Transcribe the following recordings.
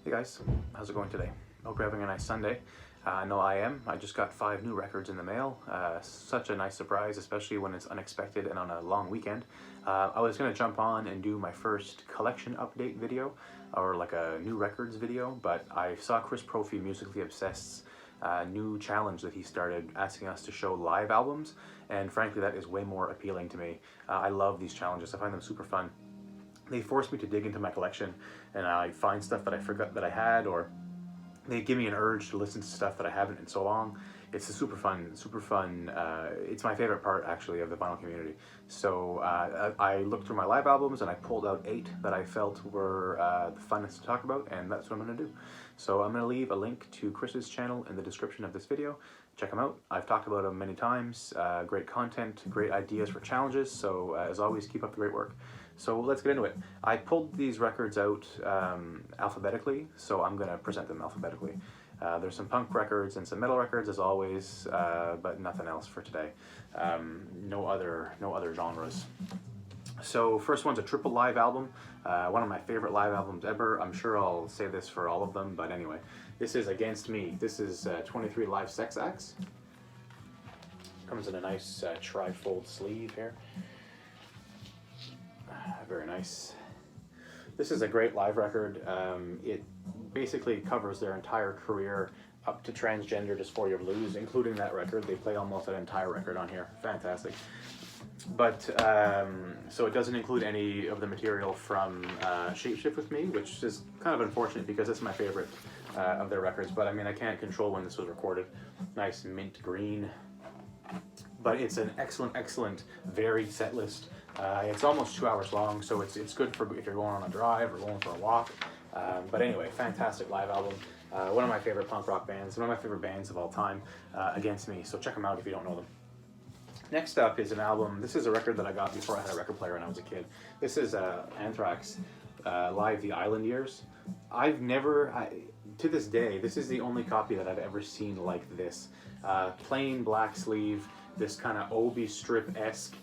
Hey guys, how's it going today? Hope you're having a nice Sunday. I know I am. I just got 5 new records in the mail. Such a nice surprise, especially when it's unexpected and on a long weekend. I was going to jump on and do my first collection update video, or like a new records video, but I saw Chris Profi, Musically Obsessed's new challenge that he started, asking us to show live albums, and frankly that is way more appealing to me. I love these challenges. I find them super fun. They force me to dig into my collection, and I find stuff that I forgot that I had, or they give me an urge to listen to stuff that I haven't in so long. It's a super fun, it's my favorite part actually of the vinyl community. So I looked through my live albums and I pulled out 8 that I felt were the funnest to talk about, and that's what I'm gonna do. So I'm gonna leave a link to Chris's channel in the description of this video. Check him out. I've talked about him many times. Great content, great ideas for challenges. So as always, keep up the great work. So let's get into it. I pulled these records out alphabetically, so I'm gonna present them alphabetically. There's some punk records and some metal records as always, but nothing else for today. No other genres. So first one's a triple live album, one of my favorite live albums ever. I'm sure I'll say this for all of them, but anyway. This is Against Me. This is 23 Live Sex Acts. Comes in a nice tri-fold sleeve here. Very nice. This is a great live record. It basically covers their entire career up to Transgender Dysphoria Blues, including that record. They play almost that entire record on here. Fantastic. But, so it doesn't include any of the material from Shapeshift With Me, which is kind of unfortunate because it's my favorite of their records. But I mean, I can't control when this was recorded. Nice mint green. But it's an excellent, varied set list. It's almost 2 hours long, so it's good for if you're going on a drive or going for a walk. But anyway, fantastic live album. One of my favorite punk rock bands, one of my favorite bands of all time, Against Me. So check them out if you don't know them. Next up is an album. This is a record that I got before I had a record player when I was a kid. This is Anthrax, Live the Island Years. To this day, this is the only copy that I've ever seen like this. Plain black sleeve, this kind of obi strip-esque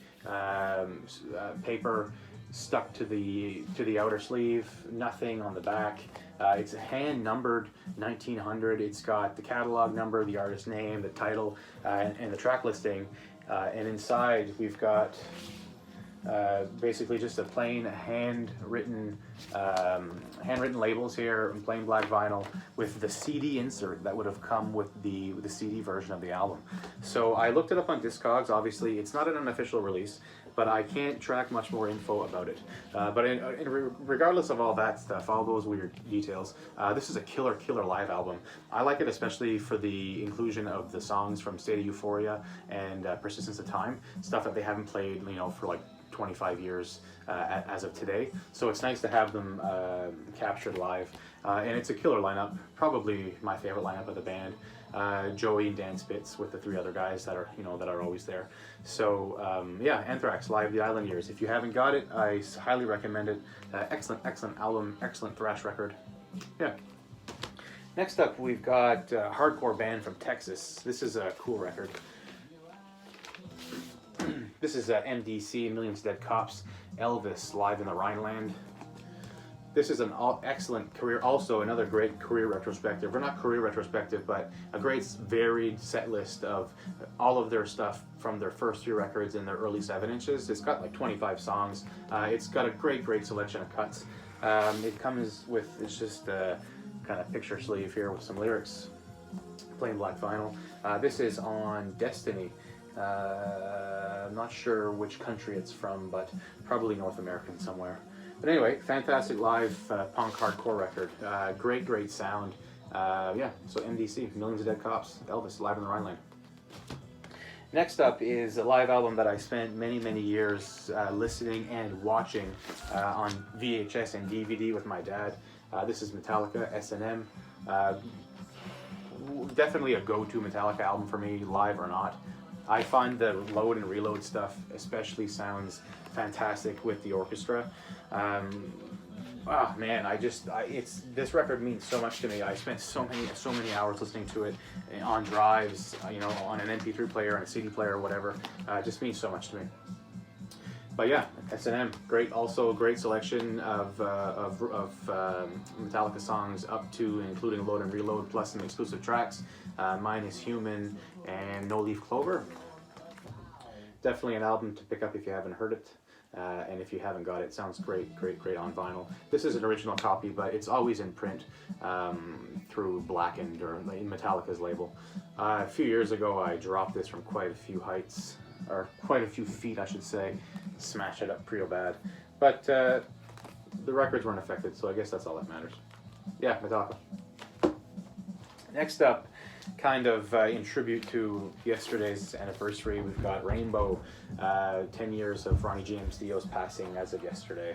paper stuck to the outer sleeve, nothing on the back. It's hand numbered 1900. It's got the catalog number, the artist name, the title, and the track listing. And inside we've got basically just a plain handwritten labels here in plain black vinyl with the CD insert that would have come with the CD version of the album. So I looked it up on Discogs. Obviously it's not an unofficial release, but I can't track much more info about it. But regardless of all that stuff, all those weird details, this is a killer live album. I like it especially for the inclusion of the songs from State of Euphoria and Persistence of Time, stuff that they haven't played, for like 25 years as of today. So it's nice to have them captured live. And it's a killer lineup, probably my favorite lineup of the band. Joey and Dan Spitz with the 3 other guys that are always there. So yeah, Anthrax, Live the Island Years. If you haven't got it, I highly recommend it. Excellent album, excellent thrash record. Yeah. Next up, we've got a hardcore band from Texas. This is a cool record. This is MDC, Millions Dead Cops, Elvis, Live in the Rhineland. This is an excellent career, also another great career retrospective, or not career retrospective, but a great varied set list of all of their stuff from their first 3 records in their early 7 inches. It's got like 25 songs. It's got a great selection of cuts. It comes with, it's just a kind of picture sleeve here with some lyrics, plain black vinyl. This is on Destiny. I'm not sure which country it's from, but probably North American somewhere. But anyway, fantastic live punk hardcore record. Great sound. Yeah, so MDC, Millions of Dead Cops, Elvis, Live in the Rhineland. Next up is a live album that I spent many years listening and watching on VHS and DVD with my dad. This is Metallica, S&M. Definitely a go-to Metallica album for me, live or not. I find the load and reload stuff especially sounds fantastic with the orchestra. Oh man, this record means so much to me. I spent so many hours listening to it on drives, on an MP3 player and a CD player or whatever. It just means so much to me. But yeah, S&M, great. Also a great selection of Metallica songs up to and including Load and Reload, plus some exclusive tracks. Mine is Human and No Leaf Clover. Definitely an album to pick up if you haven't heard it. And if you haven't got it, sounds great on vinyl. This is an original copy, but it's always in print through Blackened or Metallica's label. A few years ago, I dropped this from quite a few heights, or quite a few feet, I should say. Smashed it up real bad. But the records weren't affected, so I guess that's all that matters. Yeah, Metallica. Next up, kind of in tribute to yesterday's anniversary, we've got Rainbow, 10 years of Ronnie James Dio's passing as of yesterday.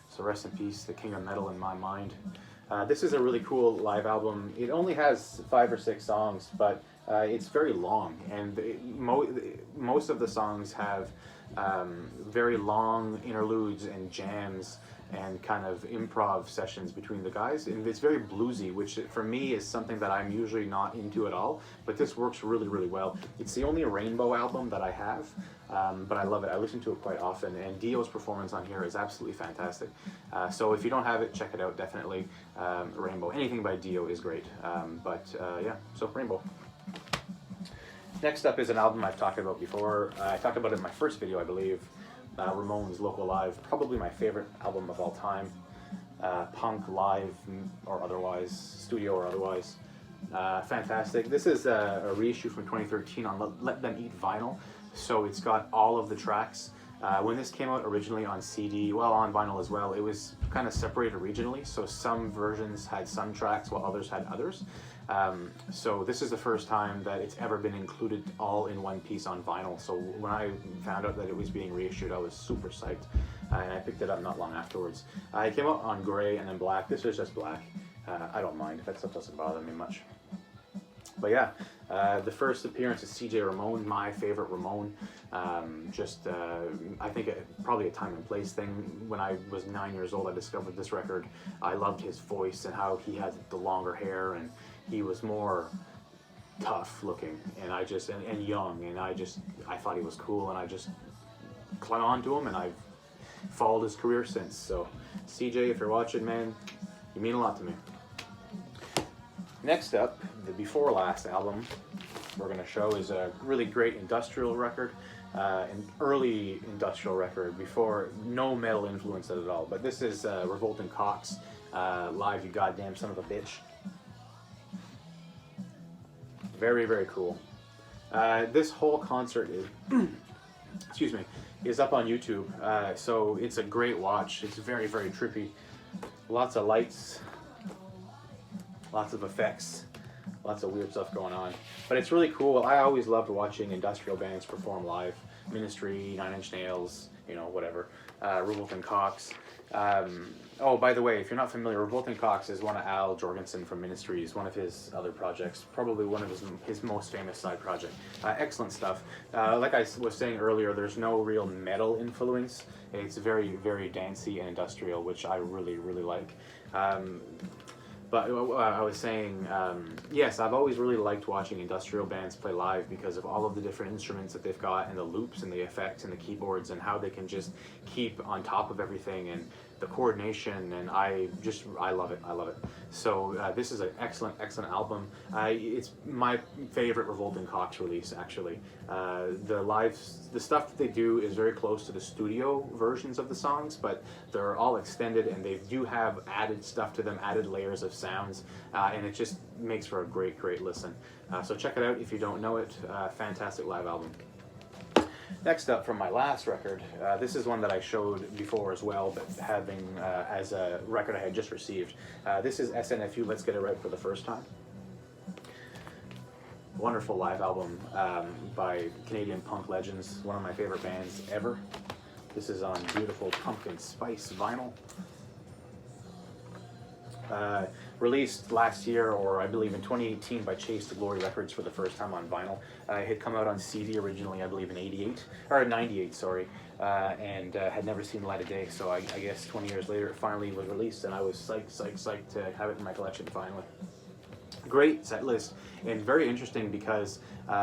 So rest in peace, the king of metal in my mind. This is a really cool live album. It only has 5 or 6 songs, but it's very long, and most of the songs have very long interludes and jams and kind of improv sessions between the guys, and it's very bluesy, which for me is something that I'm usually not into at all, but this works really well. It's the only Rainbow album that I have, but I love it. I listen to it quite often, and Dio's performance on here is absolutely fantastic. So if you don't have it, check it out, definitely. Rainbow, anything by Dio is great, yeah, so Rainbow. Next up is an album I've talked about before. I talked about it in my first video, I believe. Ramones Local Live, probably my favorite album of all time. Punk, live or otherwise, studio or otherwise. Fantastic. This is a reissue from 2013 on Let Them Eat vinyl, so it's got all of the tracks. When this came out originally on CD, well, on vinyl as well, it was kind of separated regionally, so some versions had some tracks while others had others. So this is the first time that it's ever been included all in one piece on vinyl. So when I found out that it was being reissued, I was super psyched, and I picked it up not long afterwards. It came out on gray and then black. This is just black. I don't mind. That stuff doesn't bother me much. But yeah, the first appearance is CJ Ramone, my favorite Ramone. I think probably a time and place thing. When I was 9 years old, I discovered this record. I loved his voice and how he had the longer hair, and he was more tough looking, and and young, and I thought he was cool, and I just clung on to him, and I've followed his career since. So CJ, if you're watching, man, you mean a lot to me. Next up, the Before Last album we're going to show is a really great industrial record, an early industrial record before no metal influence at all. But this is Revolting Cocks, Live You Goddamn Son of a Bitch. Very cool. This whole concert is, excuse me, is up on YouTube, so it's a great watch. It's very trippy. Lots of lights, lots of effects, lots of weird stuff going on. But it's really cool. I always loved watching industrial bands perform live. Ministry, Nine Inch Nails, whatever. Revolting Cocks. Oh, by the way, if you're not familiar, Revolting Cocks is one of Al Jorgensen from Ministry's, one of his other projects, probably one of his most famous side project. Excellent stuff. Like I was saying earlier, there's no real metal influence. It's very dancey and industrial, which I really like. But I was saying, yes, I've always really liked watching industrial bands play live because of all of the different instruments that they've got, and the loops and the effects and the keyboards, and how they can just keep on top of everything, and the coordination, and I love it. So this is an excellent album. It's my favorite Revolting Cocks release, actually. The stuff that they do is very close to the studio versions of the songs, but they're all extended, and they do have added stuff to them, added layers of sounds, and it just makes for a great listen. So check it out if you don't know it. Fantastic live album. Next up, from my last record, this is one that I showed before as well, but having as a record I had just received. This is SNFU, Let's Get It Right for the First Time. Wonderful live album by Canadian punk legends, one of my favorite bands ever. This is on beautiful pumpkin spice vinyl. Released last year, or I believe in 2018, by Chase to Glory Records for the first time on vinyl. It had come out on CD originally, I believe in 98, sorry, and had never seen the light of day, so I guess 20 years later it finally was released, and I was psyched to have it in my collection finally. Great set list, and very interesting because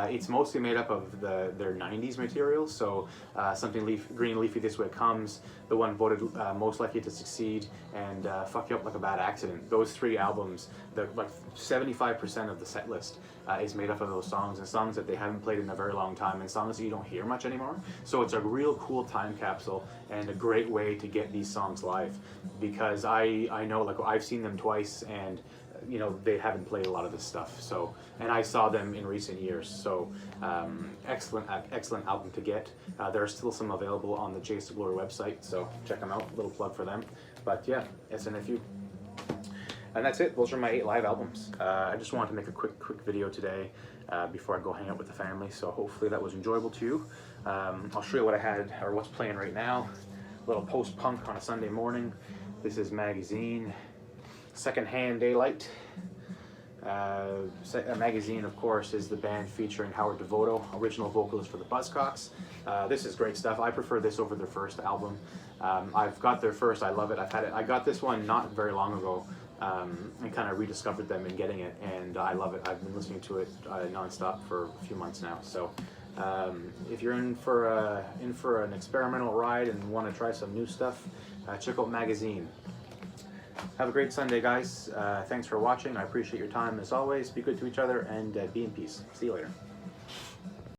it's mostly made up of their 90s materials. So something green leafy, This Way It Comes, the one voted most likely to succeed, and Fuck You Up Like a Bad Accident. Those three albums, like 75% of the set list is made up of those songs, and songs that they haven't played in a very long time, and songs that you don't hear much anymore. So it's a real cool time capsule and a great way to get these songs live, because I know, like, I've seen them twice, and you know, they haven't played a lot of this stuff. So, and I saw them in recent years. So excellent album to get. There are still some available on the Chase to Glory website, so check them out. Little plug for them. But yeah, SNFU. And that's it. Those are my 8 live albums. I just wanted to make a quick video today before I go hang out with the family. So hopefully that was enjoyable to you. I'll show you what I had, or what's playing right now. A little post-punk on a Sunday morning. This is Magazine. Secondhand Daylight. Magazine, of course, is the band featuring Howard Devoto, original vocalist for the Buzzcocks. This is great stuff. I prefer this over their first album. I've got their first. I love it. I've had it. I got this one not very long ago, and kind of rediscovered them in getting it, and I love it. I've been listening to it nonstop for a few months now. So if you're in for an experimental ride and want to try some new stuff, check out Magazine. Have a great Sunday, guys. Thanks for watching. I appreciate your time as always. Be good to each other, and be in peace. See you later.